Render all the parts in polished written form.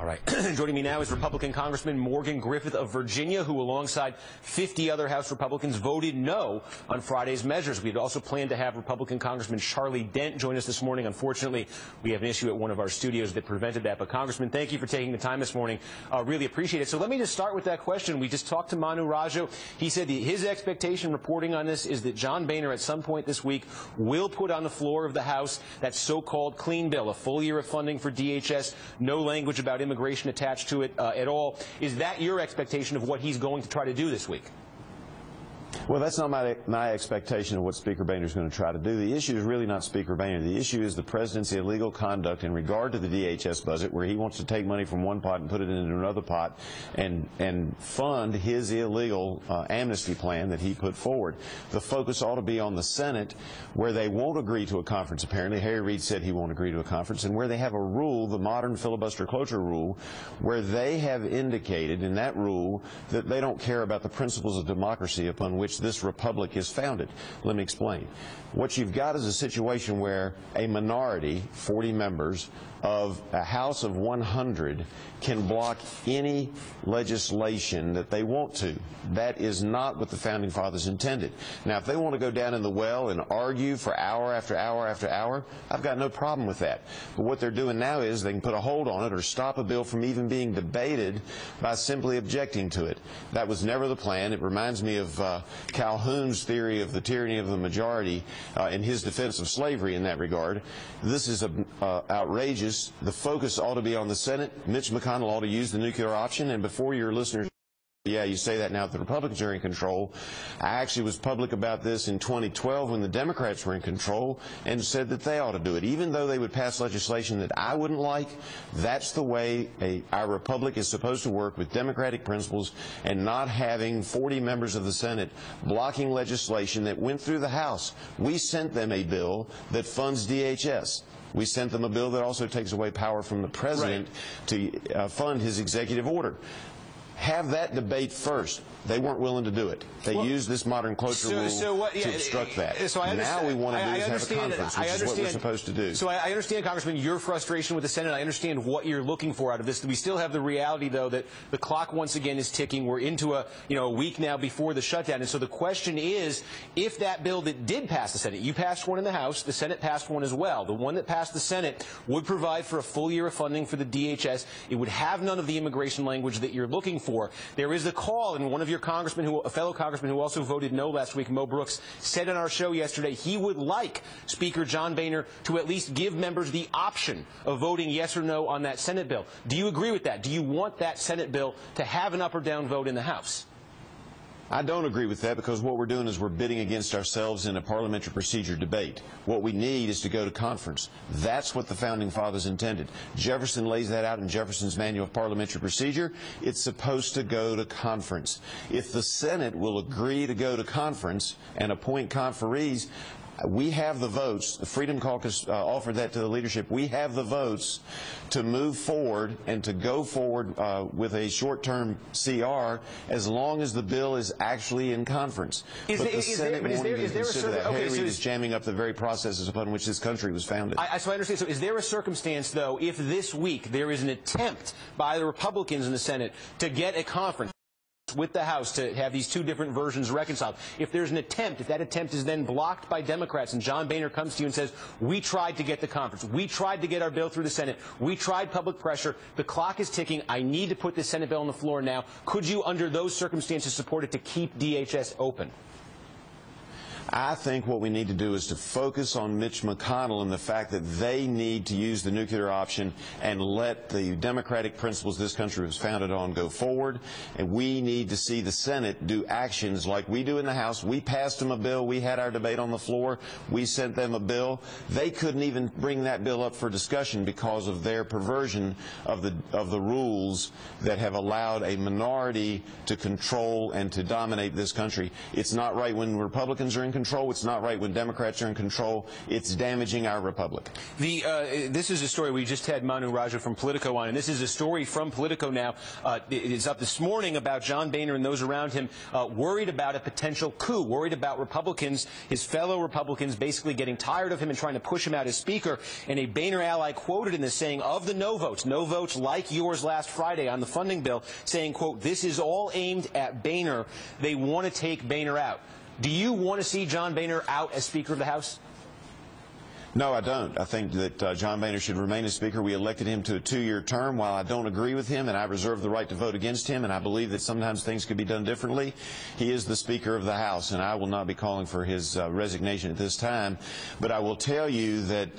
right. Joining me now is Republican Congressman Morgan Griffith of Virginia, who alongside 50 other House Republicans voted no on Friday's measures. We had also planned to have Republican Congressman Charlie Dent join us this morning. Unfortunately, we have an issue at one of our studios that prevented that. But Congressman, thank you for taking the time this morning. Really appreciate it. So let me just start with that question. We just talked to Manu Rajo. He said his expectation reporting on this is that John Boehner at some point this week will put on the floor of the House that so-called clean bill, a full year of funding for DHS, no language about immigration attached to it at all. Is that your expectation of what he's going to try to do this week? Well, that's not my expectation of what Speaker Boehner is going to try to do. The issue is really not Speaker Boehner. The issue is the president's illegal conduct in regard to the DHS budget, where he wants to take money from one pot and put it into another pot and fund his illegal amnesty plan that he put forward. The focus ought to be on the Senate, where they won't agree to a conference, apparently. Harry Reid said he won't agree to a conference, and where they have a rule, the modern filibuster cloture rule, where they have indicated in that rule that they don't care about the principles of democracy upon which this republic is founded. Let me explain. What you've got is a situation where a minority, 40 members, of a House of 100 can block any legislation that they want to. That is not what the Founding Fathers intended. Now, if they want to go down in the well and argue for hour after hour after hour, I've got no problem with that. But what they're doing now is they can put a hold on it or stop a bill from even being debated by simply objecting to it. That was never the plan. It reminds me of Calhoun's theory of the tyranny of the majority in his defense of slavery in that regard. This is outrageous. The focus ought to be on the Senate. Mitch McConnell ought to use the nuclear option. And before your listeners, yeah, you say that now that the Republicans are in control. I actually was public about this in 2012 when the Democrats were in control and said that they ought to do it. Even though they would pass legislation that I wouldn't like, that's the way our republic is supposed to work, with democratic principles, and not having 40 members of the Senate blocking legislation that went through the House. We sent them a bill that funds DHS. We sent them a bill that also takes away power from the president to fund his executive order. Have that debate first. They weren't willing to do it. They used this modern cloture rule to obstruct that. So now we want to do is have a conference, which is what we're supposed to do. So I understand, Congressman, your frustration with the Senate. I understand what you're looking for out of this. We still have the reality, though, that the clock once again is ticking. We're into a week now before the shutdown. And so the question is, if that bill that did pass the Senate, you passed one in the House, the Senate passed one as well. The one that passed the Senate would provide for a full year of funding for the DHS. It would have none of the immigration language that you're looking for. There is a call, and one of your congressmen, a fellow congressman who also voted no last week, Mo Brooks, said on our show yesterday he would like Speaker John Boehner to at least give members the option of voting yes or no on that Senate bill. Do you agree with that? Do you want that Senate bill to have an up or down vote in the House? I don't agree with that, because what we're doing is we're bidding against ourselves in a parliamentary procedure debate. What we need is to go to conference. That's what the Founding Fathers intended. Jefferson lays that out in Jefferson's Manual of Parliamentary Procedure. It's supposed to go to conference. If the Senate will agree to go to conference and appoint conferees, we have the votes. The Freedom Caucus offered that to the leadership. We have the votes to move forward and to go forward with a short-term CR as long as the bill is actually in conference. But the Senate won't even consider that. Harry Reid is jamming up the very processes upon which this country was founded. So I understand. So is there a circumstance, though, if this week there is an attempt by the Republicans in the Senate to get a conference with the House to have these two different versions reconciled? If there's an attempt, if that attempt is then blocked by Democrats and John Boehner comes to you and says, we tried to get the conference, we tried to get our bill through the Senate, we tried public pressure, the clock is ticking, I need to put this Senate bill on the floor now, could you, under those circumstances, support it to keep DHS open? I think what we need to do is to focus on Mitch McConnell and the fact that they need to use the nuclear option and let the democratic principles this country was founded on go forward. And we need to see the Senate do actions like we do in the House. We passed them a bill. We had our debate on the floor. We sent them a bill. They couldn't even bring that bill up for discussion because of their perversion of the rules that have allowed a minority to control and to dominate this country. It's not right when Republicans are in control. It's not right when Democrats are in control. It's damaging our republic. This is a story. We just had Manu Raja from Politico on, and this is a story from Politico now. It is up this morning about John Boehner and those around him worried about a potential coup, worried about Republicans, his fellow Republicans, basically getting tired of him and trying to push him out as Speaker. And a Boehner ally quoted in this saying, of the no votes like yours last Friday on the funding bill, saying, quote, "This is all aimed at Boehner. They want to take Boehner out." Do you want to see John Boehner out as Speaker of the House? No, I don't. I think that John Boehner should remain as Speaker. We elected him to a 2-year term. While I don't agree with him, and I reserve the right to vote against him, and I believe that sometimes things could be done differently, he is the Speaker of the House, and I will not be calling for his resignation at this time. But I will tell you that,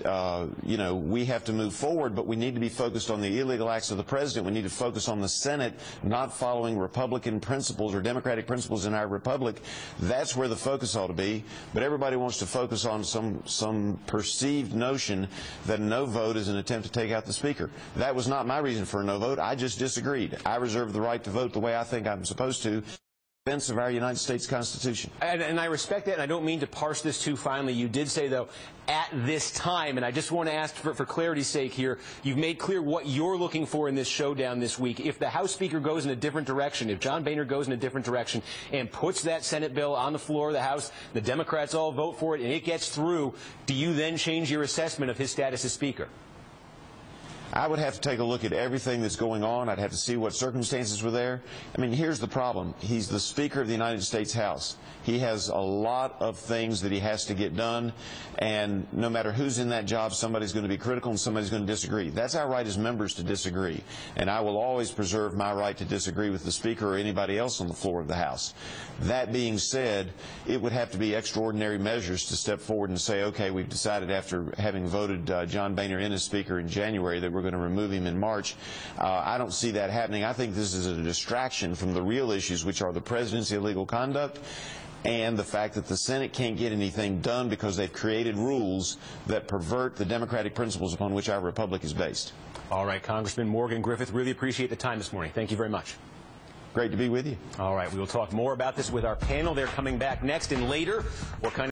we have to move forward, but we need to be focused on the illegal acts of the President. We need to focus on the Senate not following Republican principles or Democratic principles in our republic. That's where the focus ought to be. But everybody wants to focus on some perceived notion that a no vote is an attempt to take out the Speaker. That was not my reason for a no vote. I just disagreed. I reserve the right to vote the way I think I'm supposed to. Defense of our United States Constitution. And I respect that, and I don't mean to parse this too finely. You did say, though, at this time, and I just want to ask for clarity's sake here, you've made clear what you're looking for in this showdown this week. If the House Speaker goes in a different direction, if John Boehner goes in a different direction and puts that Senate bill on the floor of the House, the Democrats all vote for it, and it gets through, do you then change your assessment of his status as Speaker? I would have to take a look at everything that's going on. I'd have to see what circumstances were there. I mean, here's the problem. He's the Speaker of the United States House. He has a lot of things that he has to get done, and no matter who's in that job, somebody's going to be critical and somebody's going to disagree. That's our right as members to disagree, and I will always preserve my right to disagree with the Speaker or anybody else on the floor of the House. That being said, it would have to be extraordinary measures to step forward and say, okay, we've decided after having voted John Boehner in as Speaker in January that we're going to remove him in March. I don't see that happening. I think this is a distraction from the real issues, which are the President's illegal conduct and the fact that the Senate can't get anything done because they've created rules that pervert the democratic principles upon which our republic is based. All right, Congressman Morgan Griffith, really appreciate the time this morning. Thank you very much. Great to be with you. All right, we will talk more about this with our panel. They're coming back next, and later, what kind of